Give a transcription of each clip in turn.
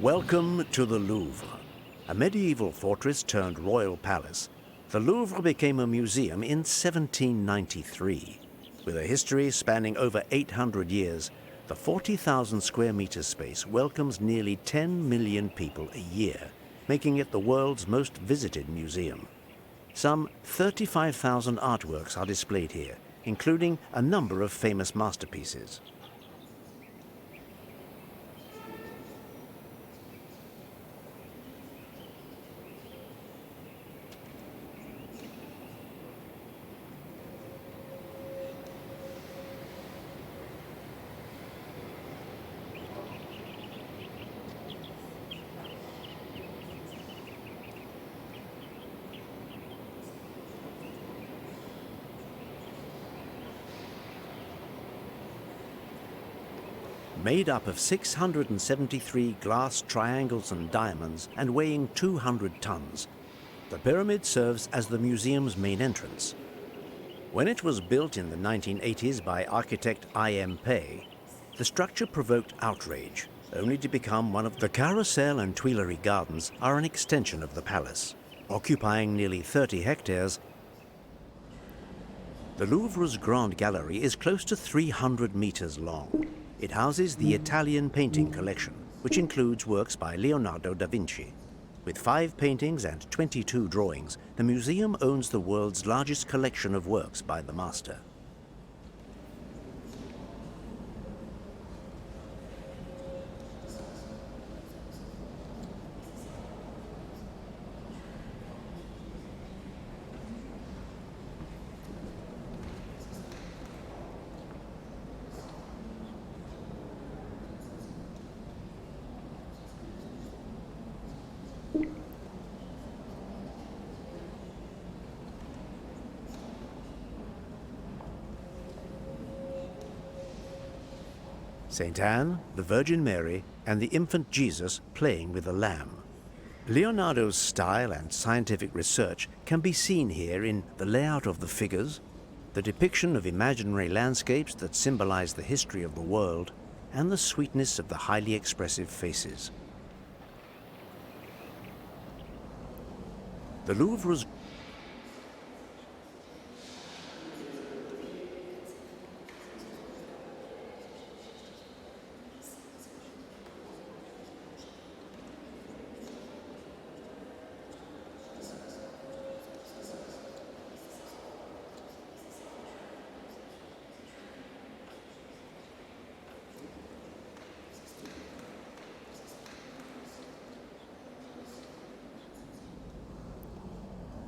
Welcome to the Louvre. A medieval fortress turned royal palace, the Louvre became a museum in 1793. With a history spanning over 800 years, the 40,000 square meter space welcomes nearly 10 million people a year, making it the world's most visited museum. Some 35,000 artworks are displayed here, including a number of famous masterpieces. Made up of 673 glass triangles and diamonds and weighing 200 tons, the pyramid serves as the museum's main entrance. When it was built in the 1980s by architect I.M. Pei, the structure provoked outrage, only to become one of the Carousel and Tuileries Gardens are an extension of the palace. Occupying nearly 30 hectares, the Louvre's Grand Gallery is close to 300 meters long. It houses the Italian painting collection, which includes works by Leonardo da Vinci. With 5 paintings and 22 drawings, the museum owns the world's largest collection of works by the master. St. Anne, the Virgin Mary, and the infant Jesus playing with a lamb. Leonardo's style and scientific research can be seen here in the layout of the figures, the depiction of imaginary landscapes that symbolize the history of the world, and the sweetness of the highly expressive faces. The Louvre's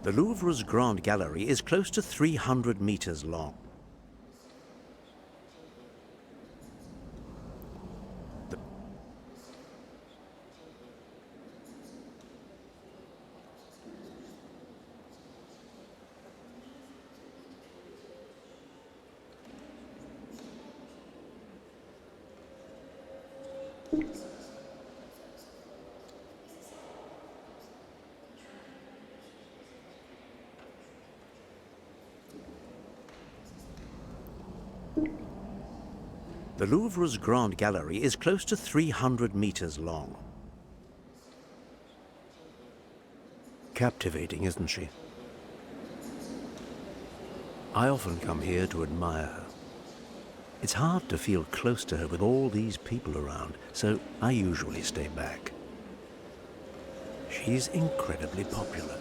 The Louvre's Grand Gallery is close to 300 meters long. The Louvre's Grand Gallery is close to 300 meters long. Captivating, isn't she? I often come here to admire her. It's hard to feel close to her with all these people around, so I usually stay back. She's incredibly popular.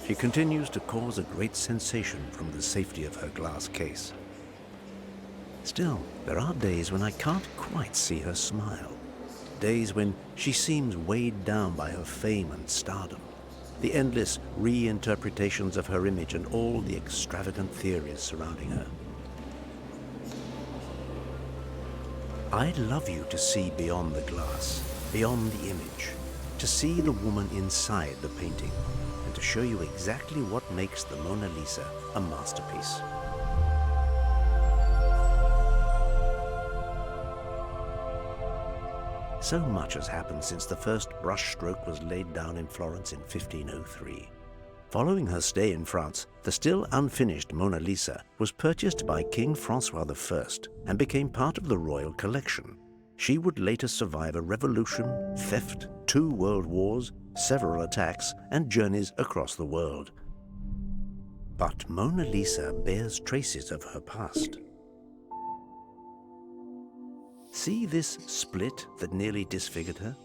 She continues to cause a great sensation from the safety of her glass case. Still, there are days when I can't quite see her smile. Days when she seems weighed down by her fame and stardom, the endless reinterpretations of her image and all the extravagant theories surrounding her. I'd love you to see beyond the glass, beyond the image, to see the woman inside the painting, and to show you exactly what makes the Mona Lisa a masterpiece. So much has happened since the first brushstroke was laid down in Florence in 1503. Following her stay in France, the still unfinished Mona Lisa was purchased by King Francois I and became part of the royal collection. She would later survive a revolution, theft, 2 world wars, several attacks, and journeys across the world. But Mona Lisa bears traces of her past. See this split that nearly disfigured her?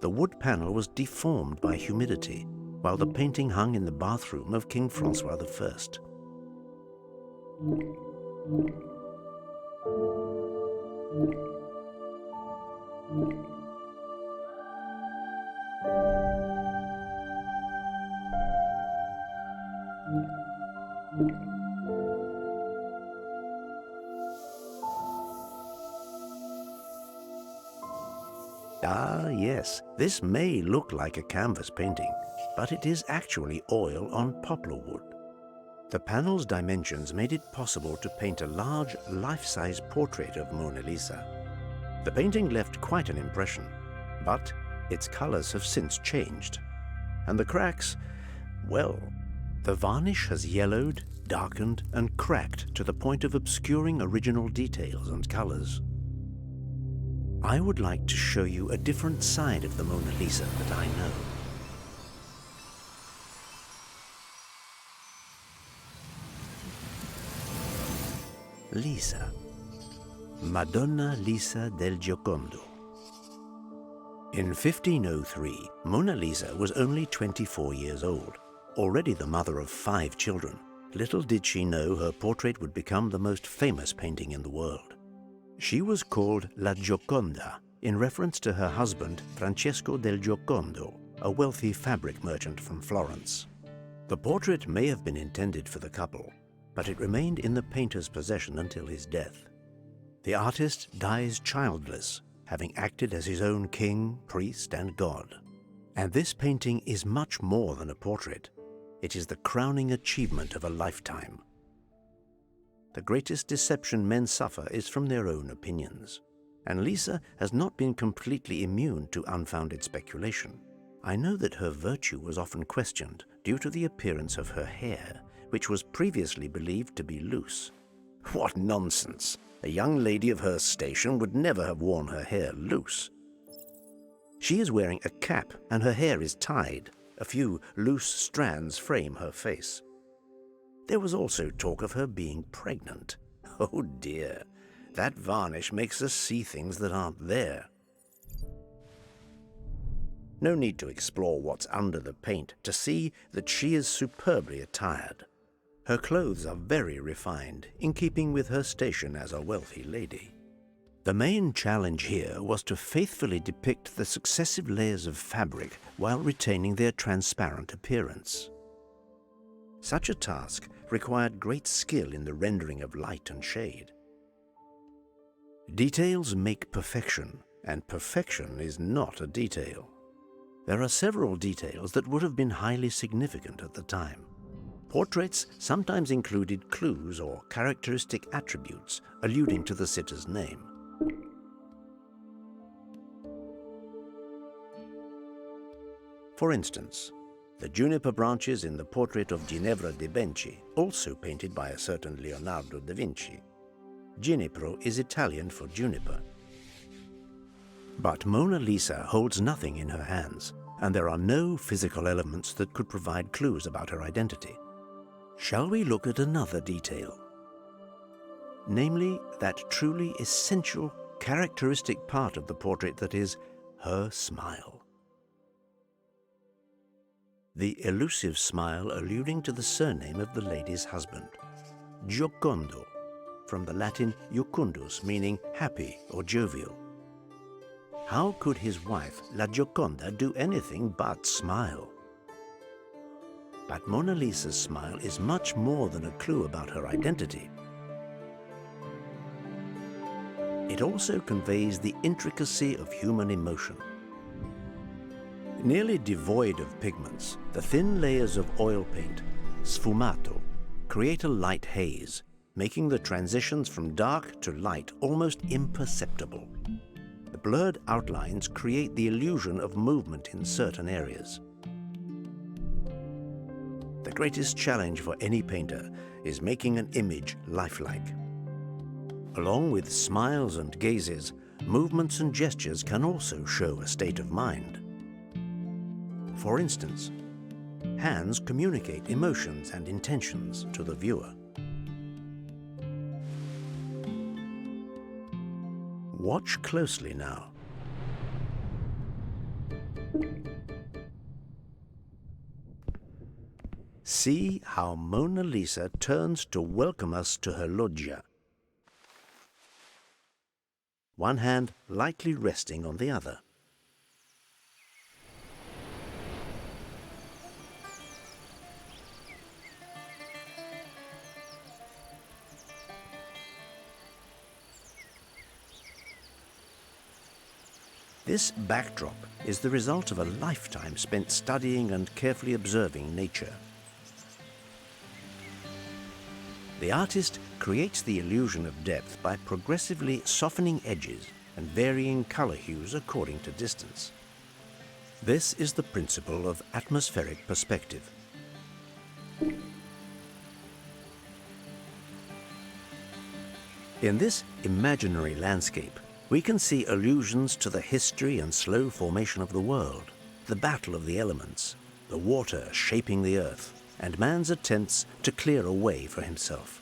The wood panel was deformed by humidity, while the painting hung in the bathroom of King Francois I. Ah, yes, this may look like a canvas painting, but it is actually oil on poplar wood. The panel's dimensions made it possible to paint a large, life-size portrait of Mona Lisa. The painting left quite an impression, but its colors have since changed. And the cracks, well, the varnish has yellowed, darkened, and cracked to the point of obscuring original details and colors. I would like to show you a different side of the Mona Lisa that I know. Lisa. Madonna Lisa del Giocondo. In 1503, Mona Lisa was only 24 years old, already the mother of 5 children. Little did she know her portrait would become the most famous painting in the world. She was called La Gioconda in reference to her husband Francesco del Giocondo, a wealthy fabric merchant from Florence. The portrait may have been intended for the couple, but it remained in the painter's possession until his death. The artist dies childless, having acted as his own king, priest, and god. And this painting is much more than a portrait. It is the crowning achievement of a lifetime. The greatest deception men suffer is from their own opinions, and Lisa has not been completely immune to unfounded speculation. I know that her virtue was often questioned due to the appearance of her hair, which was previously believed to be loose. What nonsense! A young lady of her station would never have worn her hair loose. She is wearing a cap and her hair is tied. A few loose strands frame her face. There was also talk of her being pregnant. Oh dear, that varnish makes us see things that aren't there. No need to explore what's under the paint to see that she is superbly attired. Her clothes are very refined, in keeping with her station as a wealthy lady. The main challenge here was to faithfully depict the successive layers of fabric while retaining their transparent appearance. Such a task required great skill in the rendering of light and shade. Details make perfection, and perfection is not a detail. There are several details that would have been highly significant at the time. Portraits sometimes included clues or characteristic attributes alluding to the sitter's name. For instance, the juniper branches in the portrait of Ginevra de' Benci, also painted by a certain Leonardo da Vinci. Ginepro is Italian for juniper. But Mona Lisa holds nothing in her hands, and there are no physical elements that could provide clues about her identity. Shall we look at another detail? Namely, that truly essential, characteristic part of the portrait that is her smile. The elusive smile alluding to the surname of the lady's husband, Giocondo, from the Latin jucundus, meaning happy or jovial. How could his wife, La Gioconda, do anything but smile? But Mona Lisa's smile is much more than a clue about her identity. It also conveys the intricacy of human emotion. Nearly devoid of pigments, the thin layers of oil paint, sfumato, create a light haze, making the transitions from dark to light almost imperceptible. The blurred outlines create the illusion of movement in certain areas. The greatest challenge for any painter is making an image lifelike. Along with smiles and gazes, movements and gestures can also show a state of mind. For instance, hands communicate emotions and intentions to the viewer. Watch closely now. See how Mona Lisa turns to welcome us to her loggia. One hand lightly resting on the other. This backdrop is the result of a lifetime spent studying and carefully observing nature. The artist creates the illusion of depth by progressively softening edges and varying color hues according to distance. This is the principle of atmospheric perspective. In this imaginary landscape, we can see allusions to the history and slow formation of the world, the battle of the elements, the water shaping the earth, and man's attempts to clear a way for himself.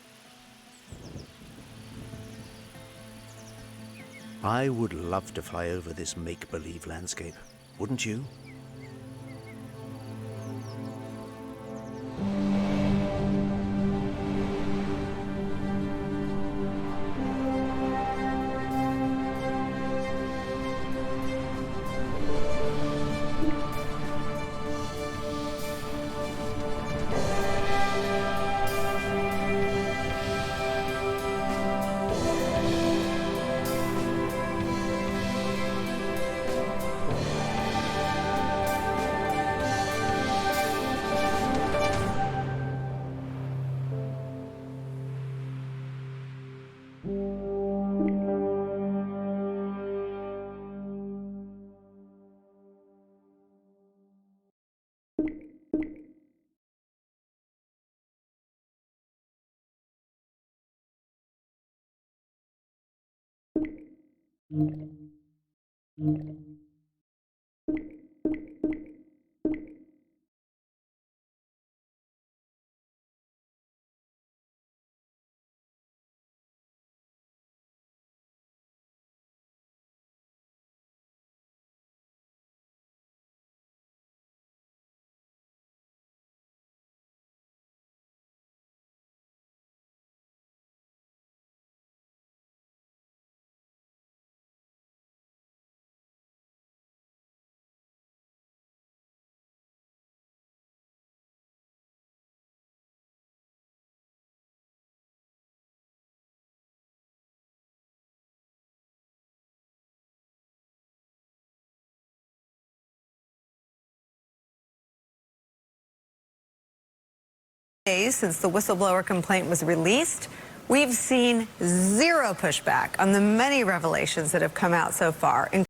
I would love to fly over this make-believe landscape, wouldn't you? Days since the whistleblower complaint was released, we've seen zero pushback on the many revelations that have come out so far.